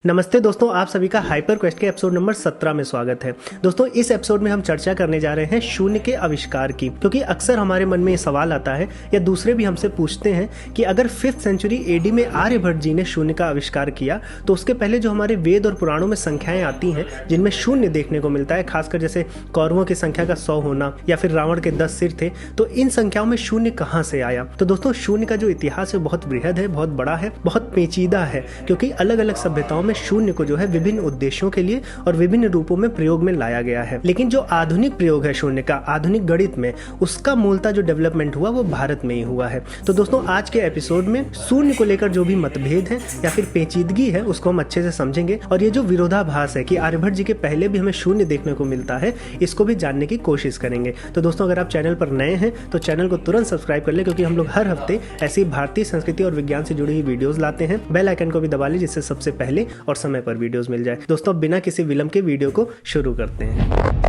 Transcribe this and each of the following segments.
नमस्ते दोस्तों, आप सभी का हाइपर क्वेस्ट के एपिसोड नंबर 17 में स्वागत है। दोस्तों, इस एपिसोड में हम चर्चा करने जा रहे हैं शून्य के आविष्कार की, क्योंकि अक्सर हमारे मन में ये सवाल आता है या दूसरे भी हमसे पूछते हैं कि अगर 5th सेंचुरी एडी में आर्यभट्ट जी ने शून्य का आविष्कार किया तो उसके पहले जो हमारे वेद और पुराणों में संख्याएं आती हैं जिनमें शून्य देखने को मिलता है, खासकर जैसे कौरवों की संख्या का 100 होना या फिर रावण के 10 सिर थे, तो इन संख्याओं में शून्य कहाँ से आया। तो दोस्तों, शून्य का जो इतिहास है बहुत बृहद है, बहुत बड़ा है, बहुत पेचीदा है, क्योंकि अलग अलग सभ्यताओं में शून्य को जो है विभिन्न उद्देश्यों के लिए और विभिन्न रूपों में प्रयोग में लाया गया है। लेकिन जो आधुनिक प्रयोग है शून्य का आधुनिक गणित में, उसका मूलतः जो डेवलपमेंट हुआ वो भारत में ही हुआ है। तो दोस्तों, आज के एपिसोड में शून्य को लेकर जो भी मतभेद है या फिर पेचीदगी है उसको हम अच्छे से समझेंगे, और ये जो विरोधाभास है कि आर्यभट्ट जी के पहले भी हमें शून्य देखने को मिलता है, इसको भी जानने की कोशिश करेंगे। तो दोस्तों, अगर आप चैनल पर नए हैं तो चैनल को तुरंत सब्सक्राइब कर ले, क्योंकि हम लोग हर हफ्ते ऐसी भारतीय संस्कृति और विज्ञान से जुड़ी हुई वीडियोस लाते हैं। बेल आइकन को भी दबा लीजिए, जिससे सबसे पहले और समय पर वीडियोस मिल जाए। दोस्तों, बिना किसी विलंब के वीडियो को शुरू करते हैं।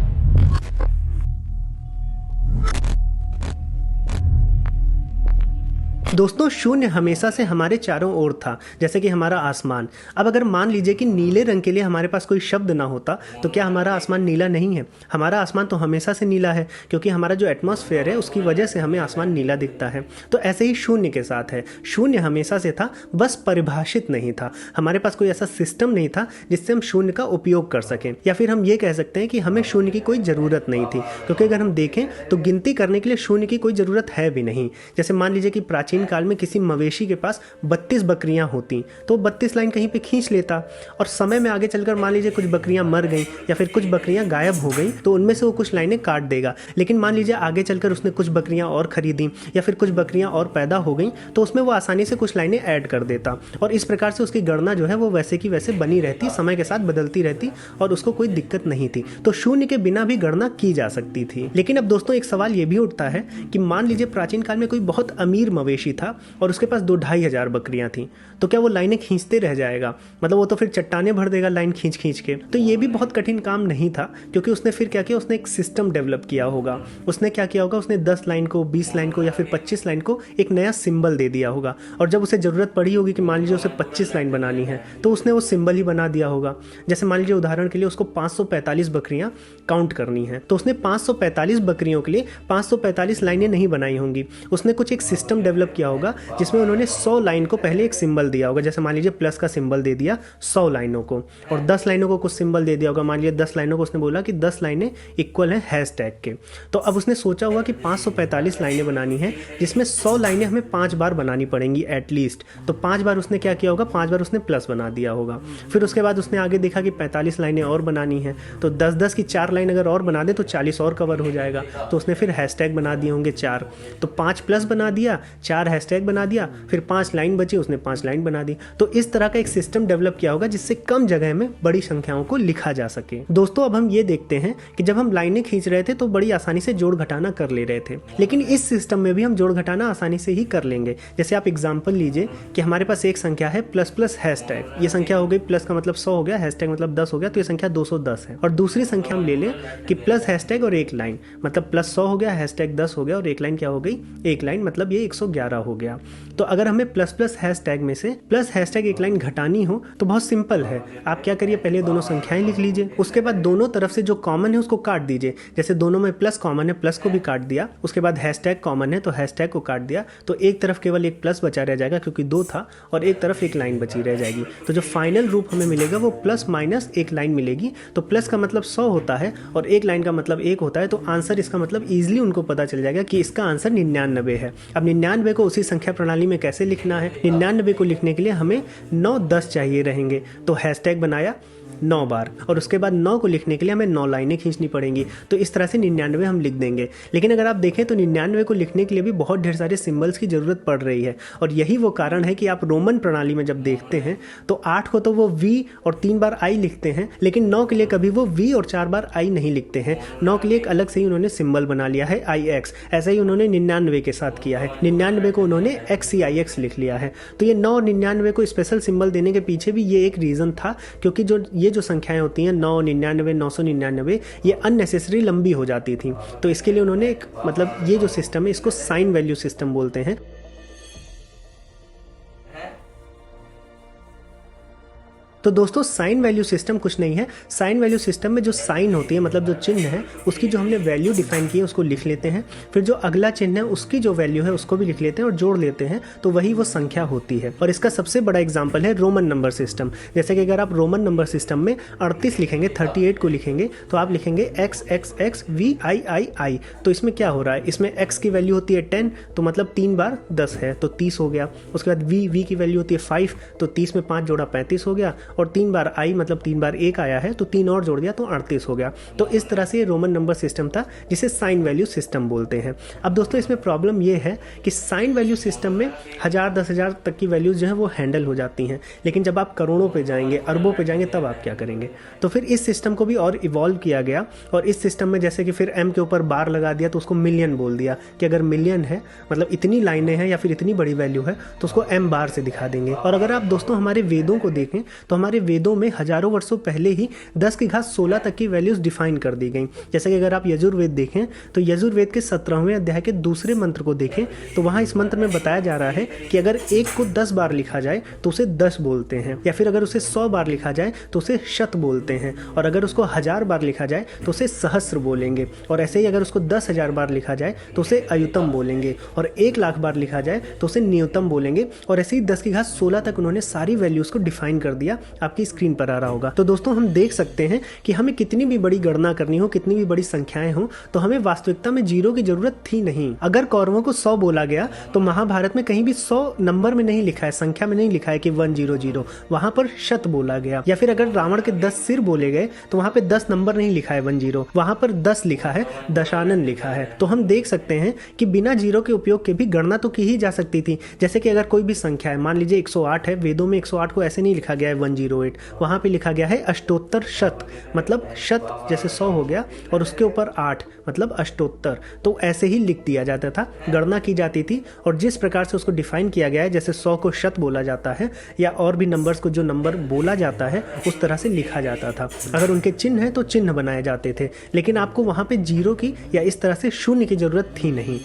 दोस्तों, शून्य हमेशा से हमारे चारों ओर था, जैसे कि हमारा आसमान। अब अगर मान लीजिए कि नीले रंग के लिए हमारे पास कोई शब्द ना होता तो क्या हमारा आसमान नीला नहीं है? हमारा आसमान तो हमेशा से नीला है, क्योंकि हमारा जो एटमॉस्फेयर है उसकी वजह से हमें आसमान नीला दिखता है। तो ऐसे ही शून्य के साथ है, शून्य हमेशा से था, बस परिभाषित नहीं था। हमारे पास कोई ऐसा सिस्टम नहीं था जिससे हम शून्य का उपयोग कर सकें, या फिर हम ये कह सकते हैं कि हमें शून्य की कोई ज़रूरत नहीं थी, क्योंकि अगर हम देखें तो गिनती करने के लिए शून्य की कोई ज़रूरत है भी नहीं। जैसे मान लीजिए कि प्राचीन काल में किसी मवेशी के पास 32 बकरियां होती तो 32 लाइन कहीं पे खींच लेता, और समय में आगे चलकर मान लीजिए कुछ बकरियां मर गई या फिर कुछ बकरियां गायब हो गई तो उनमें से वो कुछ लाइनें काट देगा। लेकिन मान लीजिए आगे चलकर उसने कुछ बकरियां और खरीदी या फिर कुछ बकरियां और पैदा हो गई तो उसमें वो आसानी से कुछ लाइनें ऐड कर देता, और इस प्रकार से उसकी गणना जो है वो वैसे की वैसे बनी रहती, समय के साथ बदलती रहती और उसको कोई दिक्कत नहीं थी। तो शून्य के बिना भी गणना की जा सकती थी। लेकिन अब दोस्तों, एक सवाल ये भी उठता है कि मान लीजिए प्राचीन काल में कोई बहुत अमीर मवेशी था और उसके पास 2-2.5 हजार बकरियां थी, तो क्या वो लाइनें खींचते रह जाएगा? मतलब वो तो फिर चट्टाने भर देगा लाइन खींच खींच के। तो ये भी बहुत कठिन काम नहीं था, क्योंकि उसने फिर क्या किया, उसने एक सिस्टम डेवलप किया होगा। उसने क्या किया होगा, उसने 10 लाइन को, 20 लाइन को या फिर 25 लाइन को एक नया सिंबल दे दिया होगा, और जब उसे ज़रूरत पड़ी होगी कि मान लीजिए उसे 25 लाइन बनानी है तो उसने वो सिंबल ही बना दिया होगा। जैसे मान लीजिए उदाहरण के लिए उसको 545 बकरियां काउंट करनी है, तो उसने 545 बकरियों के लिए 545 लाइनें नहीं बनाई होंगी। उसने कुछ एक सिस्टम डेवलप किया होगा जिसमें उन्होंने 100 लाइन को पहले एक सिंबल दिया होगा। जैसे मान लीजिए प्लस का सिंबल दे दिया 100 लाइनों को, और 10 लाइनों को कुछ सिंबल दे दिया होगा। मान लीजिए 10 लाइनों को उसने बोला कि 10 लाइनें इक्वल हैं हैशटैग के। तो अब उसने सोचा हुआ कि 545 लाइनें बनानी है, जिसमें 100 लाइनें हमें 5 बार बनानी पड़ेंगी एटलीस्ट। तो 5 बार उसने क्या किया होगा, 5 बार उसने प्लस बना दिया होगा। फिर उसके बाद उसने आगे देखा कि 45 लाइनें और बनानी है, तो 10-10 की 4 लाइन अगर और बना दे तो 40 और कवर हो जाएगा। तो उसने फिर हैशटैग बना दिए होंगे 4, तो 5 प्लस बना दिया, 4 हैशटैग बना दिया, फिर 5 लाइन बची, उसने 5 लाइन बना दी। तो इस तरह का एक सिस्टम डेवलप किया होगा जिससे कम जगह में बड़ी संख्याओं को लिखा जा सके। दोस्तों, अब हम ये देखते हैं कि जब हम लाइनें खींच रहे थे तो बड़ी आसानी से जोड़ घटाना कर ले रहे थे, लेकिन इस सिस्टम में भी हम जोड़ घटाना आसानी से ही कर लेंगे। जैसे आप एग्जाम्पल लीजिए कि हमारे पास एक संख्या है प्लस प्लस हैशटैग, ये संख्या हो गई, प्लस का मतलब 100 हो गया, हैशटैग मतलब 10 हो गया, तो ये संख्या 210 है। और दूसरी संख्या हम ले लें कि प्लस हैशटैग और एक लाइन, मतलब प्लस 100 हो गया, हैशटैग 10 हो गया, और एक लाइन क्या हो गई, एक लाइन, मतलब ये 111 हो गया। तो अगर हमें प्लस प्लस हैशटैग में से प्लस हैशटैग एक लाइन घटानी हो तो बहुत सिंपल है। आप क्या करिए, पहले दोनों संख्याएं लिख लीजिए, उसके बाद दोनों तरफ से जो कॉमन है उसको काट दीजिए। जैसे दोनों में प्लस कॉमन है, प्लस को भी काट दिया, उसके बाद हैशटैग कॉमन है तो हैशटैग को काट दिया, तो एक तरफ केवल एक प्लस बचा रह जाएगा क्योंकि 2 था, और एक तरफ एक लाइन बची रह जाएगी। तो जो फाइनल रूप हमें मिलेगा वो प्लस माइनस एक लाइन मिलेगी। तो प्लस का मतलब 100 होता है और एक लाइन का मतलब 1 होता है, तो आंसर इसका मतलब ईजिली उनको पता चल जाएगा कि इसका आंसर 99 है। अब 99 को उसी संख्या प्रणाली में कैसे लिखना है, 99 को लिखने के लिए हमें 9-10 चाहिए रहेंगे। तो हैशटैग बनाया 9 बार, और उसके बाद 9 को लिखने के लिए हमें 9 लाइनें खींचनी पड़ेंगी। तो इस तरह से 99 हम लिख देंगे। लेकिन अगर आप देखें तो 99 को लिखने के लिए भी बहुत ढेर सारे सिंबल्स की ज़रूरत पड़ रही है, और यही वो कारण है कि आप रोमन प्रणाली में जब देखते हैं तो 8 को तो वो V और 3 बार I लिखते हैं, लेकिन 9 के लिए कभी वो V और 4 बार I नहीं लिखते हैं। 9 के लिए एक अलग से ही उन्होंने सिंबल बना लिया है IX। ऐसा ही उन्होंने 99 के साथ किया है, 99 को उन्होंने XCIX लिख लिया है। तो ये 9 और 99 को स्पेशल सिंबल देने के पीछे भी ये एक रीज़न था, क्योंकि ये जो संख्याएं होती हैं 9, 99, 999, ये अननेसेसरी लंबी हो जाती थी। तो इसके लिए उन्होंने एक, मतलब ये जो सिस्टम है इसको साइन वैल्यू सिस्टम बोलते हैं। तो दोस्तों साइन वैल्यू सिस्टम कुछ नहीं है। साइन वैल्यू सिस्टम में जो साइन होती है, मतलब जो चिन्ह है, उसकी जो हमने वैल्यू डिफाइन की है उसको लिख लेते हैं, फिर जो अगला चिन्ह है उसकी जो वैल्यू है उसको भी लिख लेते हैं और जोड़ लेते हैं, तो वही वो संख्या होती है। और इसका सबसे बड़ा एग्जाम्पल है रोमन नंबर सिस्टम। जैसे कि अगर आप रोमन नंबर सिस्टम में 38 लिखेंगे, 38 को लिखेंगे, तो आप लिखेंगे XXXVIII। तो इसमें क्या हो रहा है, इसमें x की वैल्यू होती है 10, तो मतलब 3 बार 10 है तो 30 हो गया। उसके बाद v की वैल्यू होती है 5, तो 30 में 5 जोड़ा 35 हो गया, और 3 बार i मतलब 3 बार 1 आया है तो 3 और जोड़ दिया तो 38 हो गया। तो इस तरह से ये रोमन नंबर सिस्टम था जिसे साइन वैल्यू सिस्टम बोलते हैं। अब दोस्तों इसमें प्रॉब्लम ये है कि साइन वैल्यू सिस्टम में 1000 10,000 तक की वैल्यूज जो है वो हैंडल हो जाती हैं, लेकिन जब आप करोड़ों पे जाएंगे, अरबों पे जाएंगे, तब आप क्या करेंगे। तो फिर इस सिस्टम को भी और इवॉल्व किया गया, और इस सिस्टम में जैसे कि फिर m के ऊपर बार लगा दिया तो उसको मिलियन बोल दिया कि अगर मिलियन है मतलब इतनी लाइनें हैं या फिर इतनी बड़ी वैल्यू है तो उसको m बार से दिखा देंगे। और अगर आप दोस्तों हमारे वेदों को देखें तो हमारे वेदों में हजारों वर्षों पहले ही 10 की घात 16 तक की वैल्यूज डिफाइन कर दी गई। जैसे कि अगर आप यजुर्वेद देखें तो यजुर्वेद के 17वें अध्याय के दूसरे मंत्र को देखें तो वहां इस मंत्र में बताया जा रहा है कि अगर एक को 10 बार लिखा जाए तो उसे 10 बोलते हैं, या फिर अगर उसे 100 बार लिखा जाए तो उसे शत बोलते हैं, और अगर उसको 1000 बार लिखा जाए तो उसे सहस्र बोलेंगे, और ऐसे ही अगर उसको 10,000 बार लिखा जाए तो उसे अयुतम बोलेंगे, और 1,00,000 बार लिखा जाए तो उसे न्यूनतम बोलेंगे। और ऐसे ही 10 की घात 16 तक उन्होंने सारी वैल्यूज को डिफाइन कर दिया। आपकी स्क्रीन पर आ रहा होगा। तो दोस्तों हम देख सकते हैं कि हमें कितनी भी बड़ी गणना करनी हो, कितनी भी बड़ी संख्याएं हो, तो हमें वास्तविकता में जीरो की जरूरत थी नहीं। अगर कौरवों को 100 बोला गया तो महाभारत में कहीं भी 100 नंबर में नहीं लिखा है, संख्या में नहीं लिखा है कि 100, वहां पर शत बोला गया। या फिर अगर रावण के 10 सिर बोले गए तो वहां पे 10 नंबर नहीं लिखा है 10, वहां पर 10 लिखा है, दशानन लिखा है। तो हम देख सकते हैं कि बिना जीरो के उपयोग के भी गणना तो की ही जा सकती थी। जैसे कि अगर कोई भी संख्या है, मान लीजिए 108 है, वेदों में 108 को ऐसे नहीं लिखा गया है 108, वहां पे लिखा गया है अष्टोत्तर शत, मतलब शत जैसे 100 हो गया और उसके ऊपर 8 मतलब अष्टोत्तर। तो ऐसे ही लिख दिया जाता था, गणना की जाती थी, और जिस प्रकार से उसको डिफाइन किया गया है, जैसे 100 को शत बोला जाता है या और भी नंबर्स को जो नंबर बोला जाता है उस तरह से लिखा जाता था। अगर उनके चिन्ह है तो चिन्ह बनाए जाते थे, लेकिन आपको वहां पे जीरो की या इस तरह से शून्य की जरूरत थी नहीं।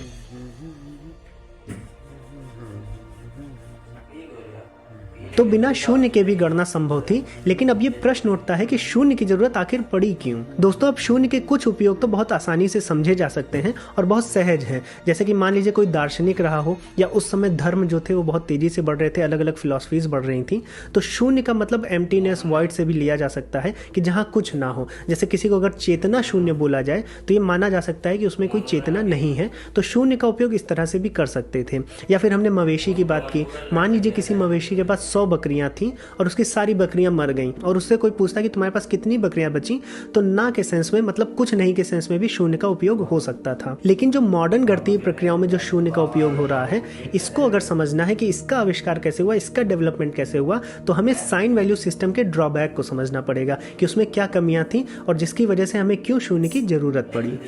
तो बिना शून्य के भी गणना संभव थी, लेकिन अब ये प्रश्न उठता है कि शून्य की जरूरत आखिर पड़ी क्यों। दोस्तों अब शून्य के कुछ उपयोग तो बहुत आसानी से समझे जा सकते हैं और बहुत सहज हैं। जैसे कि मान लीजिए कोई दार्शनिक रहा हो, या उस समय धर्म जो थे वो बहुत तेजी से बढ़ रहे थे, अलग अलग फिलॉसफीज बढ़ रही थी, तो शून्य का मतलब एम्प्टीनेस, वॉइड से भी लिया जा सकता है कि जहाँ कुछ ना हो। जैसे किसी को अगर चेतना शून्य बोला जाए तो ये माना जा सकता है कि उसमें कोई चेतना नहीं है, तो शून्य का उपयोग इस तरह से भी कर सकते थे। या फिर हमने मवेशी की बात की, मान लीजिए किसी मवेशी के पास 100 बकरियां थीं और उसकी सारी बकरियां मर गईं, और उससे कोई पूछता कि तुम्हारे पास कितनी बकरियां बची, तो ना के सेंस में, मतलब कुछ नहीं के सेंस में भी शून्य का उपयोग हो सकता था। लेकिन जो मॉडर्न गणितीय प्रक्रियाओं में जो शून्य का उपयोग हो रहा है, इसको अगर समझना है कि इसका आविष्कार कैसे हुआ, इसका डेवलपमेंट कैसे हुआ, तो हमें साइन वैल्यू सिस्टम के ड्रॉबैक को समझना पड़ेगा कि उसमें क्या कमियां थी और जिसकी वजह से हमें क्यों शून्य की जरूरत पड़ी।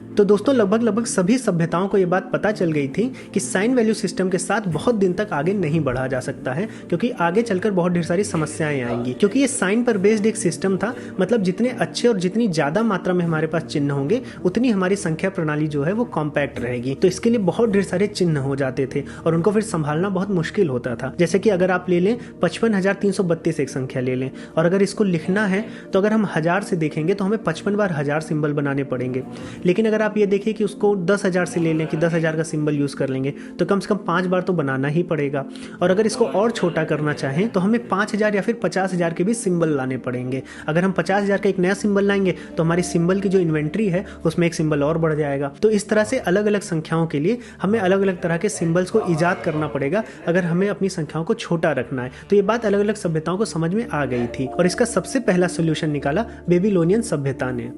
तो दोस्तों लगभग सभी सभ्यताओं को ये बात पता चल गई थी कि साइन वैल्यू सिस्टम के साथ बहुत दिन तक आगे नहीं बढ़ा जा सकता है, क्योंकि आगे चलकर बहुत ढेर सारी समस्याएं आएंगी। क्योंकि ये साइन पर बेस्ड एक सिस्टम था, मतलब जितने अच्छे और जितनी ज्यादा मात्रा में हमारे पास चिन्ह होंगे उतनी हमारी संख्या प्रणाली जो है वो कॉम्पैक्ट रहेगी। तो इसके लिए बहुत ढेर सारे चिन्ह हो जाते थे और उनको फिर संभालना बहुत मुश्किल होता था। जैसे कि अगर आप ले लें 55,332 एक संख्या ले लें, और अगर इसको लिखना है तो अगर हम 1000 से देखेंगे तो हमें 55 बार 1000 सिंबल बनाने पड़ेंगे। लेकिन अगर आप ये देखिए कि उसको 10,000 से ले लें कि 10,000 का सिंबल यूज कर लेंगे, तो कम से कम 5 बार तो बनाना ही पड़ेगा। और अगर इसको और छोटा करना चाहें तो हमें 5,000 या फिर 50,000 के भी सिंबल लाने पड़ेंगे। अगर हम 50,000 का एक नया सिंबल लाएंगे तो हमारी सिंबल की जो इन्वेंट्री है उसमें एक सिंबल और बढ़ जाएगा। तो इस तरह से अलग अलग संख्याओं के लिए हमें अलग अलग तरह के सिंबल्स को ईजाद करना पड़ेगा अगर हमें अपनी संख्याओं को छोटा रखना है। तो ये बात अलग अलग सभ्यताओं को समझ में आ गई थी, और इसका सबसे पहला सोल्यूशन निकाला बेबीलोनियन सभ्यता ने।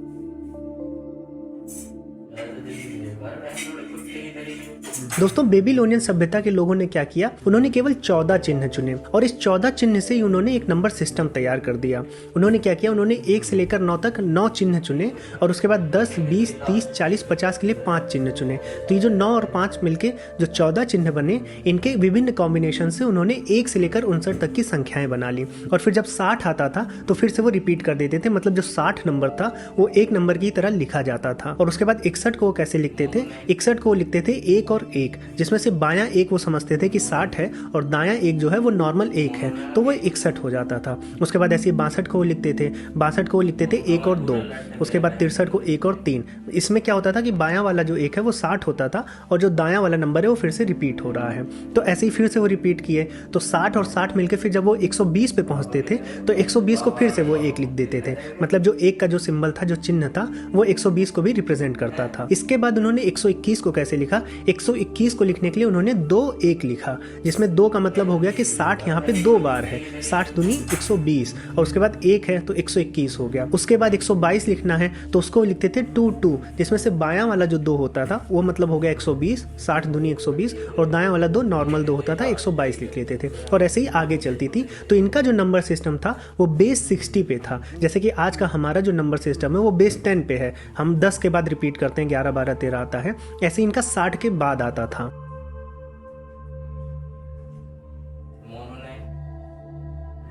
दोस्तों बेबीलोनियन सभ्यता के लोगों ने क्या किया, उन्होंने केवल 14 चिन्ह चुने, और इस 14 चिन्ह से ही उन्होंने एक नंबर सिस्टम तैयार कर दिया। उन्होंने क्या किया, उन्होंने 1 से लेकर 9 तक 9 चिन्ह चुने, और उसके बाद 10, 20, 30, 40, 50 के लिए 5 चिन्ह चुने। तो ये जो 9 और 5 मिलके जो 14 चिन्ह बने, इनके विभिन्न कॉम्बिनेशन से उन्होंने 1 से लेकर 59 तक की संख्याएं बना ली। और फिर जब 60 आता था तो फिर से वो रिपीट कर देते थे, मतलब जो 60 नंबर था वो एक नंबर की तरह लिखा जाता था। और उसके बाद 61 को वो कैसे लिखते थे, 61 को लिखते थे 1 और 1, एक, जिसमें से बायां एक वो समझते थे कि 60 है और दायां एक जो है वो नॉर्मल एक है, तो वो 61 हो जाता था। उसके बाद ऐसे 62 को वो लिखते थे, 62 को वो लिखते थे 1 और 2, उसके बाद 63 को 1 और 3। इसमें क्या होता था कि बायां वाला जो एक है वो 60 होता था और जो दायां वाला नंबर है वो फिर से रिपीट हो रहा है। तो ऐसे ही फिर से वो रिपीट किए, तो 60 और 60 मिलकर फिर जब वो 120 पे पहुंचते थे तो 120 को फिर से वो एक लिख देते थे। मतलब जो एक का जो सिंबल था, जो चिन्ह था, वो 120 को भी रिप्रेजेंट करता था। इसके बाद उन्होंने 121 को कैसे लिखा, 121 को लिखने के लिए उन्होंने 2 1 लिखा, जिसमें 2 का मतलब हो गया कि 60 यहाँ पे 2 बार है, 60 दूनी 120, और उसके बाद 1 है तो 121 हो गया। उसके बाद 122 लिखना है तो उसको लिखते थे 2 2, जिसमें से बायां वाला जो 2 होता था वो मतलब हो गया 120, 60 दूनी 120, और दायां वाला 2 नॉर्मल 2 होता था, 122 लिख लेते थे, और ऐसे ही आगे चलती थी। तो इनका जो नंबर सिस्टम था वो बेस 60 पे था, जैसे कि आज का हमारा जो नंबर सिस्टम है वो बेस 10 पे है। हम 10 के बाद रिपीट करते हैं, 11 12 13 आता है, ऐसे इनका 60 के बाद आता था।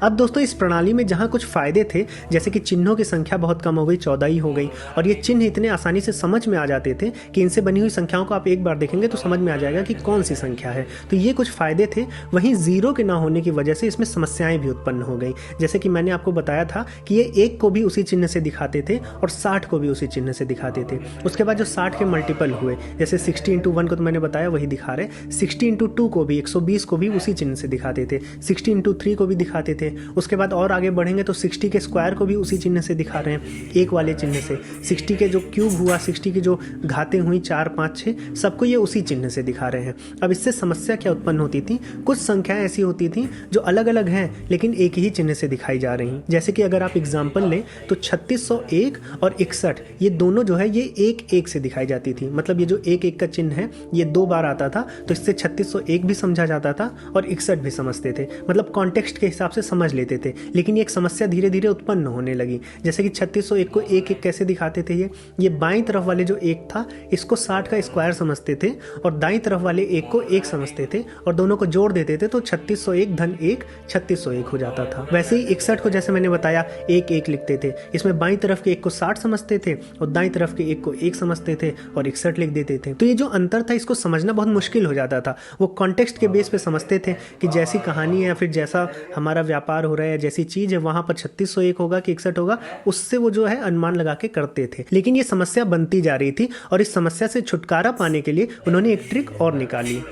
अब दोस्तों इस प्रणाली में जहाँ कुछ फ़ायदे थे, जैसे कि चिन्हों की संख्या बहुत कम हो गई, 14 ही हो गई, और ये चिन्ह इतने आसानी से समझ में आ जाते थे कि इनसे बनी हुई संख्याओं को आप एक बार देखेंगे तो समझ में आ जाएगा कि कौन सी संख्या है। तो ये कुछ फ़ायदे थे। वहीं ज़ीरो के ना होने की वजह से इसमें समस्याएं भी उत्पन्न हो गई, जैसे कि मैंने आपको बताया था कि ये 1 को भी उसी चिन्ह से दिखाते थे और 60 को भी उसी चिन्ह से दिखाते थे। उसके बाद जो 60 के मल्टीपल हुए, जैसे 60 × 1 को तो मैंने बताया वही दिखा रहे, 60 × 2 को भी, 120 को भी उसी चिन्ह से दिखाते थे, 60 × 3 को भी दिखाते थे। उसके बाद और आगे बढ़ेंगे तो 60 के स्क्वायर को भी उसी चिन्ह से दिखा रहे हैं, एक वाले चिन्ह से। 60 के जो क्यूब हुआ, 60 की जो घातें हुई 4 5 6, सबको ये उसी चिन्ह से दिखा रहे हैं। अब इससे समस्या क्या उत्पन्न होती थी, कुछ संख्याएं ऐसी होती थी जो अलग अलग हैं लेकिन एक ही चिन्ह से दिखाई जा रही। जैसे कि अगर आप एग्जाम्पल लें तो 3601 और 61, ये दोनों जो है ये 1 1 से दिखाई जाती थी। मतलब ये जो 1 1 का चिन्ह है ये 2 बार आता था, तो इससे 3601 भी समझा जाता था और 61 भी समझते थे, मतलब कॉन्टेक्स्ट के हिसाब से समझ लेते थे। लेकिन ये एक समस्या धीरे धीरे उत्पन्न होने लगी, जैसे कि 3601 को 1 1 कैसे दिखाते थे, ये बाईं तरफ वाले जो 1 था इसको 60 का स्क्वायर समझते थे और दाईं तरफ वाले 1 को 1 समझते थे और दोनों को जोड़ देते थे तो 3601 + 1 3601 हो जाता था। वैसे ही 61 को जैसे मैंने बताया 1 1 लिखते थे, इसमें बाईं तरफ के 1 को 60 समझते थे और दाईं तरफ के 1 को 1 समझते थे और 61 लिख देते थे। तो ये जो अंतर था इसको समझना बहुत मुश्किल हो जाता था। वो कॉन्टेक्स्ट के बेस पे समझते थे कि जैसी कहानी है या फिर जैसा हमारा व्यापार हो रहा है, जैसी चीज है, वहां पर 3601 होगा कि 61 होगा, उससे वो जो है अनुमान लगा के करते थे। लेकिन ये समस्या बनती जा रही थी और इस समस्या से छुटकारा पाने के लिए उन्होंने एक ट्रिक और निकाली।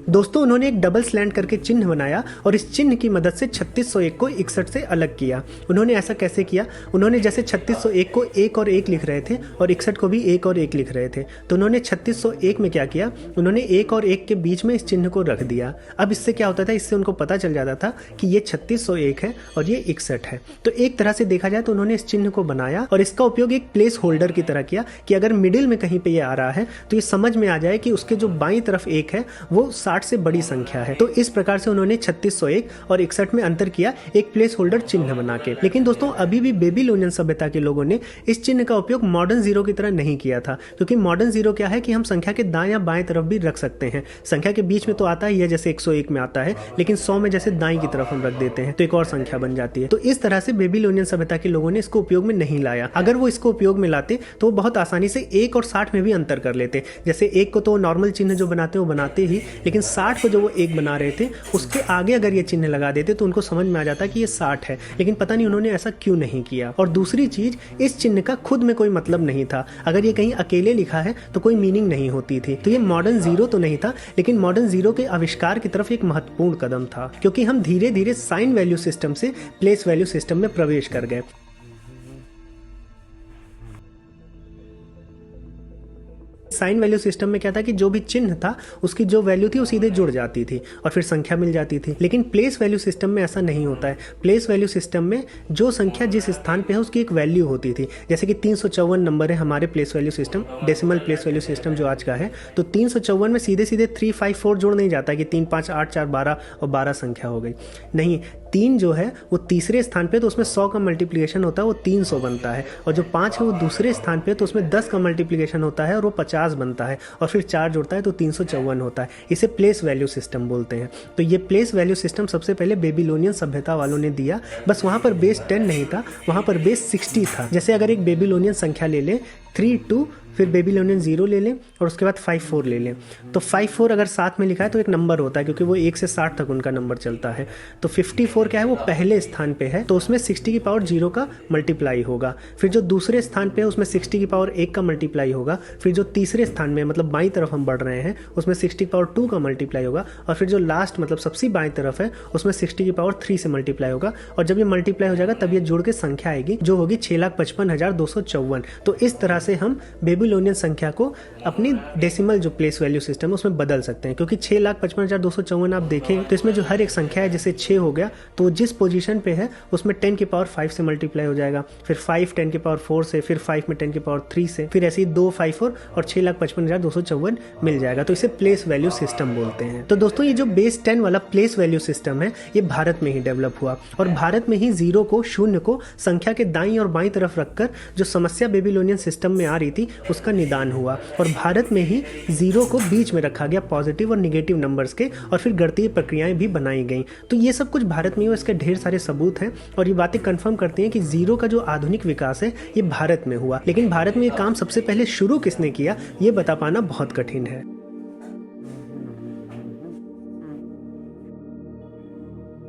दोस्तों उन्होंने एक डबल स्लैंट करके चिन्ह बनाया और इस चिन्ह की मदद से 3601 को 61 से अलग किया। उन्होंने ऐसा कैसे किया, उन्होंने जैसे 3601 को 1 और 1 लिख रहे थे और 61 को भी 1 और 1 लिख रहे थे, तो उन्होंने 3601 में क्या किया, उन्होंने 1 और 1 के बीच में इस चिन्ह को रख दिया। अब इससे क्या होता था, इससे उनको पता चल जाता था कि ये 3601 है और ये 61 है। तो एक तरह से देखा जाए तो उन्होंने इस चिन्ह को बनाया और इसका उपयोग एक प्लेस होल्डर की तरह किया कि अगर मिडिल में कहीं पे ये आ रहा है तो ये समझ में आ जाए कि उसके जो बाईं तरफ 1 है वो 60 से बड़ी संख्या है। तो इस प्रकार से उन्होंने 3601 और 61 में अंतर किया एक प्लेस होल्डर चिन्ह बना के। लेकिन दोस्तों अभी भी बेबीलोनियन सभ्यता के लोगों ने इस चिन्ह का उपयोग मॉडर्न जीरो की तरह नहीं किया था, क्योंकि मॉडर्न जीरो क्या है कि हम संख्या के दाएं या बाएं तरफ भी रख सकते हैं। संख्या के बीच में तो आता ही है, जैसे 101 में आता है, लेकिन 100 में जैसे दाएं की तरफ हम रख देते हैं तो एक और संख्या बन जाती है। तो इस तरह से बेबीलोनियन सभ्यता के लोगों ने इसको उपयोग में नहीं लाया। अगर वो इसको उपयोग में लाते तो वो बहुत आसानी से 1 और 60 में भी अंतर कर लेते। जैसे 1 को तो नॉर्मल चिन्ह जो बनाते वो बनाते ही, लेकिन 60 को जो वो 1 बना रहे थे उसके आगे अगर ये चिन्ह लगा देते तो उनको समझ में आ जाता कि ये 60 है। लेकिन पता नहीं उन्होंने ऐसा क्यों नहीं किया। और दूसरी चीज, इस चिन्ह का खुद में कोई मतलब नहीं था। अगर ये कहीं अकेले लिखा है तो कोई मीनिंग नहीं होती थी। तो ये मॉडर्न जीरो तो नहीं था, लेकिन मॉडर्न जीरो के आविष्कार की तरफ एक महत्वपूर्ण कदम था, क्योंकि हम धीरे धीरे साइन वैल्यू सिस्टम से प्लेस वैल्यू सिस्टम में प्रवेश कर गए। साइन वैल्यू सिस्टम में क्या था कि जो भी चिन्ह था उसकी जो वैल्यू थी वो सीधे जुड़ जाती थी और फिर संख्या मिल जाती थी। लेकिन प्लेस वैल्यू सिस्टम में ऐसा नहीं होता है। प्लेस वैल्यू सिस्टम में जो संख्या जिस स्थान पे है उसकी एक वैल्यू होती थी। जैसे कि 354 नंबर है हमारे place value system, decimal place value system जो आज का है, तो 354 में सीधे सीधे 354 जोड़ नहीं जाता कि 3 5 8 4 12 और 12 संख्या हो गई। नहीं, 3 जो है वो तीसरे स्थान पे, तो उसमें 100 का मल्टीप्लिकेशन होता है, वो 300 बनता है। और जो 5 है वो दूसरे स्थान पे, तो उसमें 10 का मल्टीप्लिकेशन होता है और वो 50 बनता है। और फिर 4 जुड़ता है तो 354 होता है। इसे प्लेस वैल्यू सिस्टम बोलते हैं। तो ये प्लेस वैल्यू सिस्टम सबसे पहले बेबीलोनियन सभ्यता वालों ने दिया। बस वहाँ पर बेस 10 नहीं था, वहाँ पर बेस 60 था। जैसे अगर एक बेबीलोनियन संख्या ले लें 3 2, फिर बेबीलोनियन 0 ले लें और उसके बाद 5 4 ले लें। तो 5 4 अगर साथ में लिखा है तो एक नंबर होता है, क्योंकि वो 1 से 60 तक उनका नंबर चलता है। तो 54 क्या है, वो पहले स्थान पे है, तो उसमें 60 की पावर 0 का मल्टीप्लाई होगा। फिर जो दूसरे स्थान पे है उसमें 60 की पावर 1 का मल्टीप्लाई होगा। फिर जो तीसरे स्थान में मतलब बाईं तरफ हम बढ़ रहे हैं उसमें 60 की पावर 2 का मल्टीप्लाई होगा। और फिर जो लास्ट मतलब सबसे बाईं तरफ है उसमें 60 की पावर 3 से मल्टीप्लाई होगा। और जब ये मल्टीप्लाई हो जाएगा तब ये जुड़ के संख्या आएगी जो होगी 6,55,254। तो इस तरह से हम बेबीलोनियन संख्या को अपनी डेसिमल जो प्लेस वैल्यू सिस्टम है उसमें बदल सकते हैं। क्योंकि 6,55,254 आप देखें तो इसमें जो हर एक संख्या है, जैसे 6 हो गया तो जिस पोजीशन पे है उसमें 10 की पावर 5 से मल्टीप्लाई हो जाएगा। फिर 5 10 की पावर 4 से, फिर 5 में 10 की पावर 3 से, फिर ऐसे ही 2 5 और 6,55,254 मिल जाएगा। तो इसे प्लेस वैल्यू सिस्टम बोलते हैं। तो दोस्तों ये जो बेस 10 वाला प्लेस वैल्यू सिस्टम है ये भारत में ही डेवलप हुआ और भारत में ही 0 को, शून्य को संख्या के दाईं और बाईं तरफ रखकर जो समस्या बेबीलोनियन सिस्टम में आ रही थी उसका निदान हुआ। और भारत में ही 0 को बीच में रखा गया पॉजिटिव और निगेटिव नंबर्स के, और फिर गणितीय प्रक्रियाएं भी बनाई गई। तो ये सब कुछ भारत में हुआ, इसके ढेर सारे सबूत हैं और ये बातें कंफर्म करती हैं कि 0 का जो आधुनिक विकास है ये भारत में हुआ। लेकिन भारत में ये काम सबसे पहले शुरू किसने किया ये बता पाना बहुत कठिन है।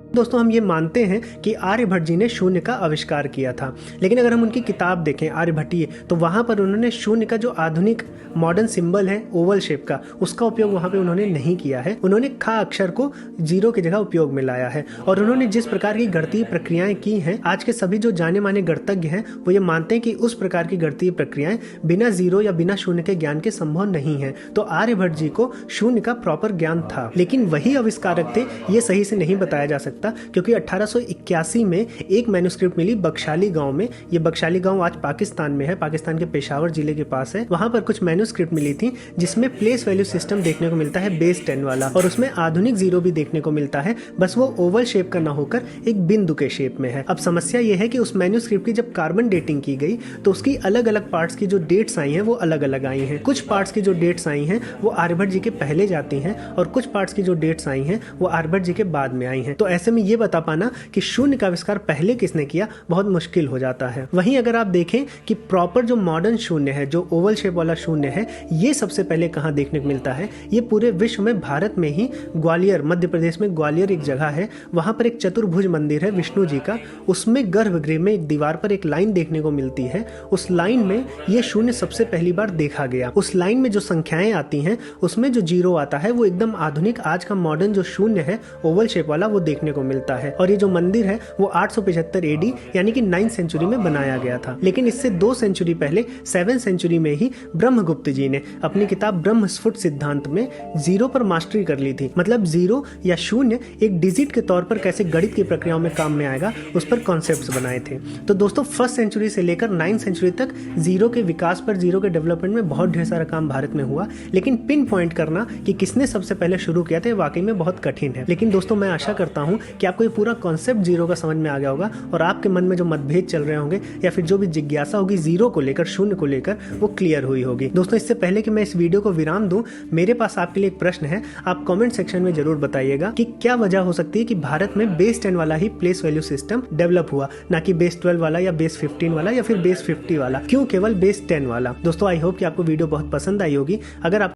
दोस्तों हम ये मानते हैं कि आर्यभट्ट जी ने शून्य का आविष्कार किया था, लेकिन अगर हम उनकी किताब देखें आर्यभट्टीय तो वहाँ पर उन्होंने शून्य का जो आधुनिक मॉडर्न सिंबल है ओवल शेप का, उसका उपयोग वहाँ पे उन्होंने नहीं किया है। उन्होंने खा अक्षर को 0 की जगह उपयोग में लाया है। और उन्होंने जिस प्रकार की गणितीय प्रक्रियाएं की हैं, आज के सभी जो जाने माने गणितज्ञ हैं वो ये मानते हैं कि उस प्रकार की गणितीय प्रक्रियाएं बिना 0 या बिना शून्य के ज्ञान के संभव नहीं है। तो आर्यभट्ट जी को शून्य का प्रॉपर ज्ञान था, लेकिन वही आविष्कारक थे ये सही से नहीं बताया जा सकता, क्योंकि 1881 में एक मैन्युस्क्रिप्ट मिली बख्शाली गांव में। ये बख्शाली गांव आज पाकिस्तान में है, पाकिस्तान के पेशावर जिले के पास है। वहां पर कुछ मैन्युस्क्रिप्ट मिली थी जिसमें प्लेस वैल्यू सिस्टम देखने को मिलता है बेस 10 वाला, और उसमें आधुनिक 0 भी देखने को मिलता है, बस वो ओवल शेप का ना होकर एक बिंदु के शेप में है। अब समस्या ये है कि उस मैन्युस्क्रिप्ट की जब कार्बन डेटिंग की गई तो उसकी अलग अलग पार्ट्स की जो डेट्स आई हैं वो अलग अलग आई हैं। कुछ पार्ट्स की जो डेट्स आई हैं वो आर्यभट्ट जी के पहले जाती हैं और कुछ पार्ट्स की जो डेट्स आई हैं वो आर्यभट्ट जी के बाद में आई हैं। तो ऐसे में ये बता पाना कि शून्य का आविष्कार पहले किसने किया बहुत मुश्किल हो जाता है। वहीं अगर आप देखें कि प्रॉपर जो मॉडर्न शून्य है, जो ओवल शेप वाला शून्य है, ये सबसे पहले कहाँ देखने को मिलता है, ये पूरे विश्व में भारत में ही ग्वालियर, मध्य प्रदेश में ग्वालियर एक जगह है, वहां पर एक चतुर्भुज मंदिर है विष्णु जी का, उसमें गर्भगृह में एक दीवार पर एक लाइन देखने को मिलती है। उस लाइन में ये शून्य सबसे पहली बार देखा गया। उस लाइन में जो संख्याएं आती हैं उसमें जो 0 आता है वो एकदम आधुनिक आज का मॉडर्न जो शून्य है ओवल शेप वाला वो देखने को मिलता है। और ये जो मंदिर है वो 875 एडी यानी कि 9th सेंचुरी में बनाया गया था। लेकिन इससे 2 सेंचुरी पहले 7th सेंचुरी में ही ब्रह्मगुप्त जी ने अपनी किताब ब्रह्मस्फुट सिद्धांत में 0 पर मास्टरी कर ली थी। मतलब 0 या शून्य एक डिजिट के तौर पर कैसे गणित की प्रक्रियाओं में काम में आएगा उस पर कॉन्सेप्ट्स बनाए थे। तो दोस्तों 1st सेंचुरी से लेकर 9th सेंचुरी तक 0 के विकास पर, 0 के डेवलपमेंट में बहुत ढेर सारा काम भारत में हुआ। लेकिन पिन पॉइंट करना कि किसने सबसे पहले शुरू किया था वाकई में बहुत कठिन है। लेकिन दोस्तों मैं आशा करता हूँ कि आपको ये पूरा कॉन्सेप्ट 0 का समझ में आ गया होगा और आपके मन में जो मतभेद चल रहे होंगे या फिर जो भी जिज्ञासा होगी 0 को लेकर, शून्य को लेकर, वो क्लियर हुई होगी। दोस्तों इससे पहले कि मैं इस वीडियो को विराम दूं, मेरे पास आपके लिए एक प्रश्न है। आप कमेंट सेक्शन में जरूर बताइएगा कि क्या वजह हो सकती है कि भारत में बेस 10 वाला ही प्लेस वैल्यू सिस्टम डेवलप हुआ, ना कि बेस 12 वाला या बेस 15 वाला या फिर बेस 50 वाला। क्यों केवल बेस 10 वाला? दोस्तों आई होप कि आपको वीडियो बहुत पसंद आई होगी। अगर आप